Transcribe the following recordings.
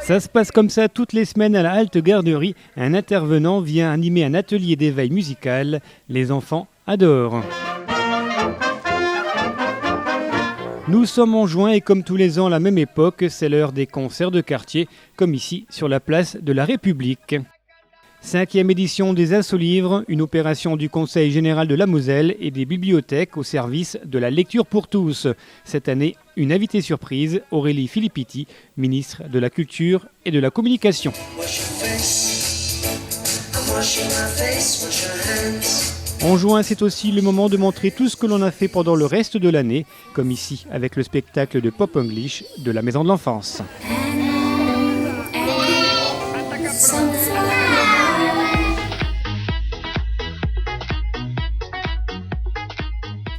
Ça se passe comme ça toutes les semaines à la Halte Garderie. Un intervenant vient animer un atelier d'éveil musical. Les enfants adorent. Nous sommes en juin et comme tous les ans à la même époque, c'est l'heure des concerts de quartier, comme ici sur la place de la République. 5e édition des Assauts Livres, une opération du Conseil général de la Moselle et des bibliothèques au service de la lecture pour tous. Cette année, une invitée surprise, Aurélie Filippiti, ministre de la Culture et de la Communication. En juin, c'est aussi le moment de montrer tout ce que l'on a fait pendant le reste de l'année, comme ici avec le spectacle de Pop English de la Maison de l'Enfance.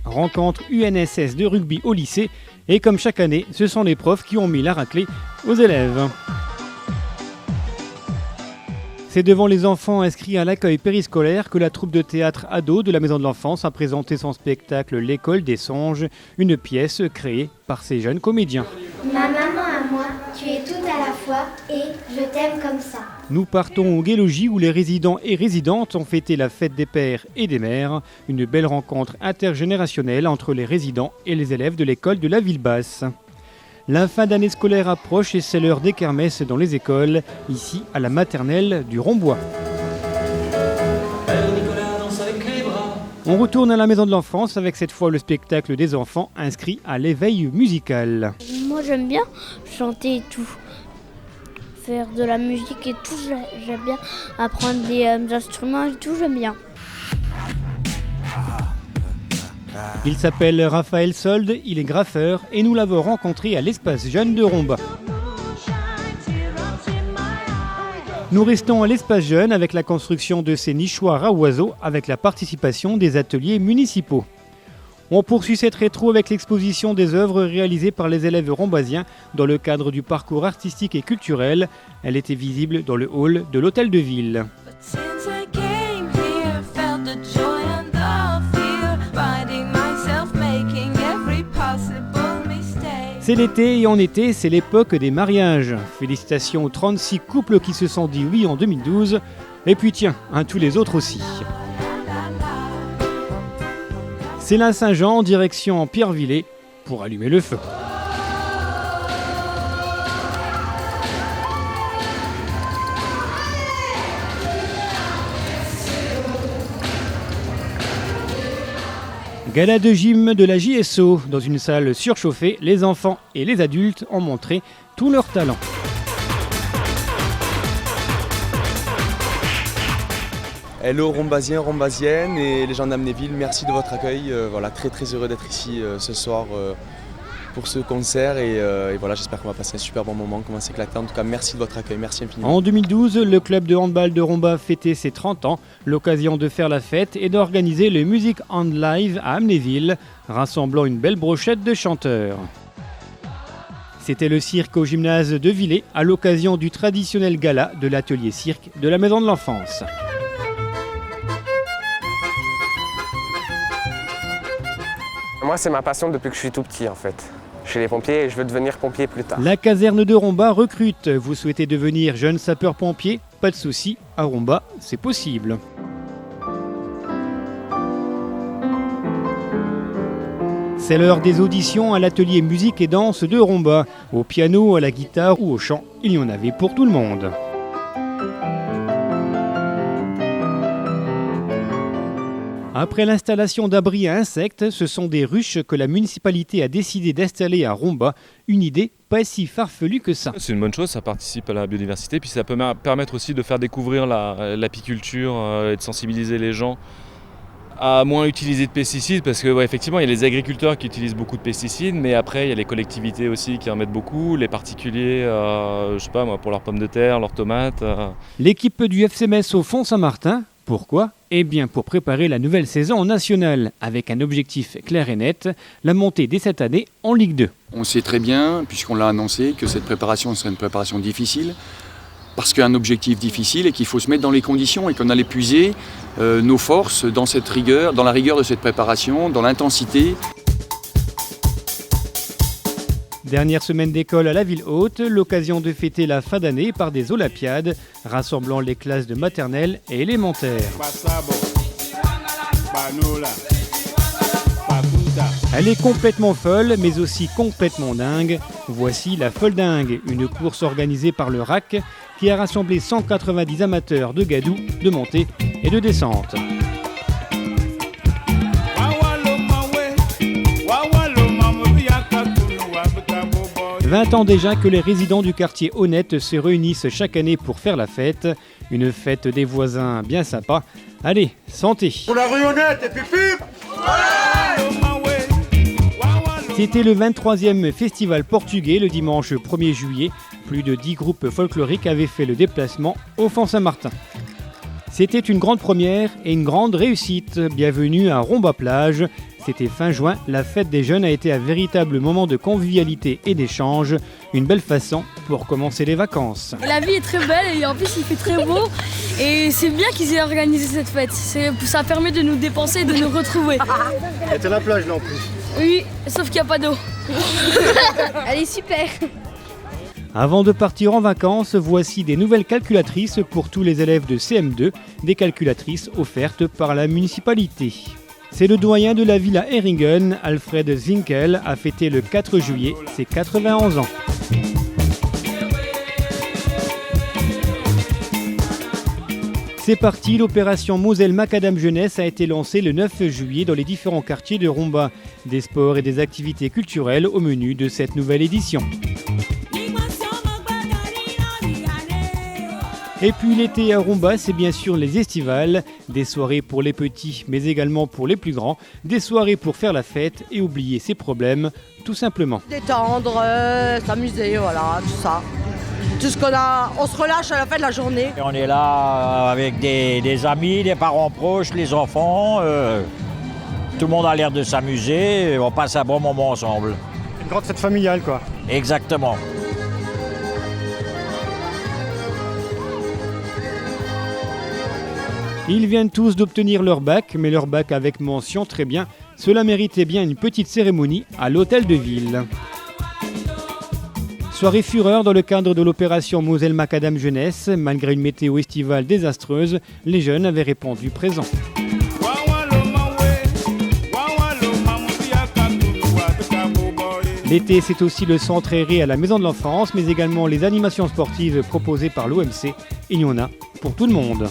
Rencontre UNSS de rugby au lycée et comme chaque année, ce sont les profs qui ont mis la raclée aux élèves. C'est devant les enfants inscrits à l'accueil périscolaire que la troupe de théâtre ado de la Maison de l'Enfance a présenté son spectacle L'école des songes, une pièce créée par ces jeunes comédiens. Ma maman à moi, tu es tout à la fois et je t'aime comme ça. Nous partons au Gai Logis où les résidents et résidentes ont fêté la fête des pères et des mères, une belle rencontre intergénérationnelle entre les résidents et les élèves de l'école de la Ville-Basse. La fin d'année scolaire approche et c'est l'heure des kermesses dans les écoles, ici à la maternelle du Rombois. On retourne à la Maison de l'Enfance avec cette fois le spectacle des enfants inscrits à l'éveil musical. Moi j'aime bien chanter et tout, faire de la musique et tout, j'aime bien apprendre des instruments et tout, j'aime bien. Il s'appelle Raphaël Solde, il est graffeur et nous l'avons rencontré à l'espace jeune de Romba. Nous restons à l'espace jeune avec la construction de ces nichoirs à oiseaux avec la participation des ateliers municipaux. On poursuit cette rétro avec l'exposition des œuvres réalisées par les élèves rombasiens dans le cadre du parcours artistique et culturel. Elle était visible dans le hall de l'hôtel de ville. C'est l'été et en été, c'est l'époque des mariages. Félicitations aux 36 couples qui se sont dit oui en 2012. Et puis tiens, tous les autres aussi. C'est la Saint-Jean en direction Pierrevillers pour allumer le feu. Gala de gym de la JSO. Dans une salle surchauffée, les enfants et les adultes ont montré tout leur talent. Hello Rombasiens, Rombasiennes et les gens d'Amnéville, merci de votre accueil. Voilà, très très heureux d'être ici ce soir pour ce concert et voilà, j'espère qu'on va passer un super bon moment, qu'on va s'éclater. En tout cas, merci de votre accueil, merci infiniment. En 2012, le club de handball de Romba fêtait ses 30 ans, l'occasion de faire la fête et d'organiser le Music Hand Live à Amnéville, rassemblant une belle brochette de chanteurs. C'était le cirque au gymnase de Villers à l'occasion du traditionnel gala de l'atelier cirque de la Maison de l'Enfance. Moi, c'est ma passion depuis que je suis tout petit en fait. Je suis les pompiers et je veux devenir pompier plus tard. La caserne de Romba recrute. Vous souhaitez devenir jeune sapeur-pompier ? Pas de souci, à Romba, c'est possible. C'est l'heure des auditions à l'atelier musique et danse de Romba. Au piano, à la guitare ou au chant, il y en avait pour tout le monde. Après l'installation d'abris à insectes, ce sont des ruches que la municipalité a décidé d'installer à Romba. Une idée pas si farfelue que ça. C'est une bonne chose, ça participe à la biodiversité, puis ça peut permettre aussi de faire découvrir l'apiculture et de sensibiliser les gens à moins utiliser de pesticides, parce que effectivement il y a les agriculteurs qui utilisent beaucoup de pesticides, mais après il y a les collectivités aussi qui en mettent beaucoup, les particuliers, je sais pas moi, pour leurs pommes de terre, leurs tomates. L'équipe du FC Metz au Fond Saint-Martin. Pourquoi ? Eh bien pour préparer la nouvelle saison en nationale, avec un objectif clair et net, la montée dès cette année en Ligue 2. On sait très bien, puisqu'on l'a annoncé, que cette préparation serait une préparation difficile, parce qu'il y a un objectif difficile et qu'il faut se mettre dans les conditions et qu'on allait puiser nos forces dans cette rigueur, dans la rigueur de cette préparation, dans l'intensité. Dernière semaine d'école à la ville haute, l'occasion de fêter la fin d'année par des olympiades rassemblant les classes de maternelle et élémentaire. Elle est complètement folle, mais aussi complètement dingue. Voici la Folle Dingue, une course organisée par le RAC qui a rassemblé 190 amateurs de gadou, de montée et de descente. « 20 ans déjà que les résidents du quartier Honnête se réunissent chaque année pour faire la fête. Une fête des voisins bien sympa. Allez, santé !» Pour la rue Honnête et puis pip. C'était le 23e festival portugais le dimanche 1er juillet. Plus de 10 groupes folkloriques avaient fait le déplacement au Font-Saint-Martin. C'était une grande première et une grande réussite. Bienvenue à Romba-Plage. C'était fin juin, la fête des jeunes a été un véritable moment de convivialité et d'échange. Une belle façon pour commencer les vacances. La vie est très belle et en plus il fait très beau. Et c'est bien qu'ils aient organisé cette fête. Ça permet de nous dépenser et de nous retrouver. Et t'es à la plage là en plus. Oui, sauf qu'il n'y a pas d'eau. Elle est super. Avant de partir en vacances, voici des nouvelles calculatrices pour tous les élèves de CM2, des calculatrices offertes par la municipalité. C'est le doyen de la ville à Heringen, Alfred Zinkel, a fêté le 4 juillet ses 91 ans. C'est parti, l'opération Moselle Macadam Jeunesse a été lancée le 9 juillet dans les différents quartiers de Romba. Des sports et des activités culturelles au menu de cette nouvelle édition. Et puis l'été à Romba, c'est bien sûr les estivales, des soirées pour les petits mais également pour les plus grands, des soirées pour faire la fête et oublier ses problèmes, tout simplement. Détendre, s'amuser, voilà, tout ça. Tout ce qu'on a, on se relâche à la fin de la journée. Et on est là avec des amis, des parents proches, les enfants. Tout le monde a l'air de s'amuser, on passe un bon moment ensemble. Une grande fête familiale quoi. Exactement. Ils viennent tous d'obtenir leur bac, mais leur bac avec mention très bien. Cela méritait bien une petite cérémonie à l'hôtel de ville. Soirée fureur dans le cadre de l'opération Moselle Macadam Jeunesse. Malgré une météo estivale désastreuse, les jeunes avaient répondu présent. L'été, c'est aussi le centre aéré à la Maison de l'Enfance, mais également les animations sportives proposées par l'OMC. Il y en a pour tout le monde.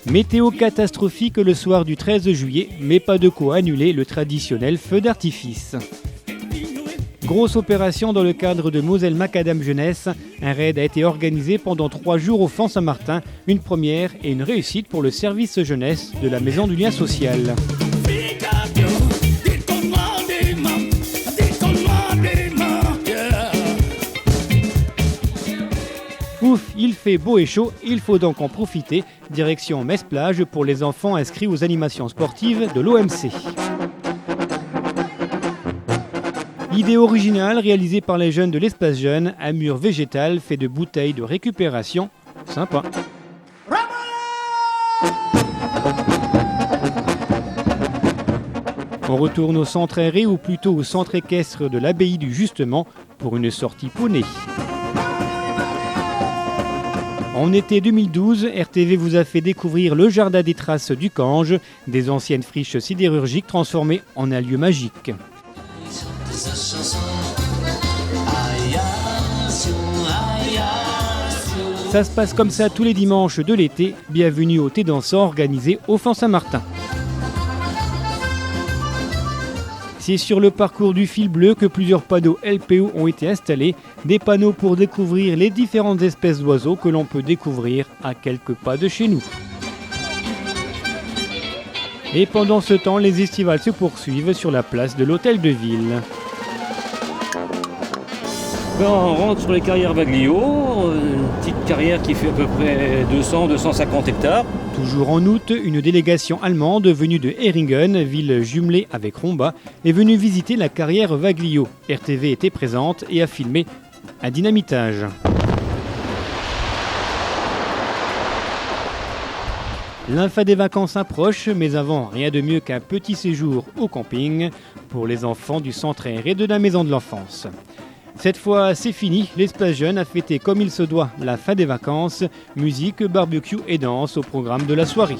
Météo catastrophique le soir du 13 juillet, mais pas de quoi annuler le traditionnel feu d'artifice. Grosse opération dans le cadre de Moselle Macadam Jeunesse. Un raid a été organisé pendant 3 jours au Font-Saint-Martin, une première et une réussite pour le service jeunesse de la Maison du Lien Social. Ouf, il fait beau et chaud, il faut donc en profiter. Direction Metz-Plage pour les enfants inscrits aux animations sportives de l'OMC. Idée originale réalisée par les jeunes de l'Espace Jeune, un mur végétal fait de bouteilles de récupération. Sympa. On retourne au centre aéré ou plutôt au centre équestre de l'abbaye du Justement pour une sortie poney. En été 2012, RTV vous a fait découvrir le jardin des traces du Cange, des anciennes friches sidérurgiques transformées en un lieu magique. Ça se passe comme ça tous les dimanches de l'été. Bienvenue au thé dansant organisé au Font-Saint-Martin. C'est sur le parcours du fil bleu que plusieurs panneaux LPO ont été installés, des panneaux pour découvrir les différentes espèces d'oiseaux que l'on peut découvrir à quelques pas de chez nous. Et pendant ce temps, les estivales se poursuivent sur la place de l'hôtel de ville. On rentre sur les carrières Vaglio, une petite carrière qui fait à peu près 200-250 hectares. Toujours en août, une délégation allemande venue de Heringen, ville jumelée avec Romba, est venue visiter la carrière Vaglio. RTV était présente et a filmé un dynamitage. La fin des vacances approche, mais avant, rien de mieux qu'un petit séjour au camping pour les enfants du centre aéré de la maison de l'enfance. Cette fois, c'est fini, l'Espace Jeune a fêté comme il se doit la fin des vacances, musique, barbecue et danse au programme de la soirée.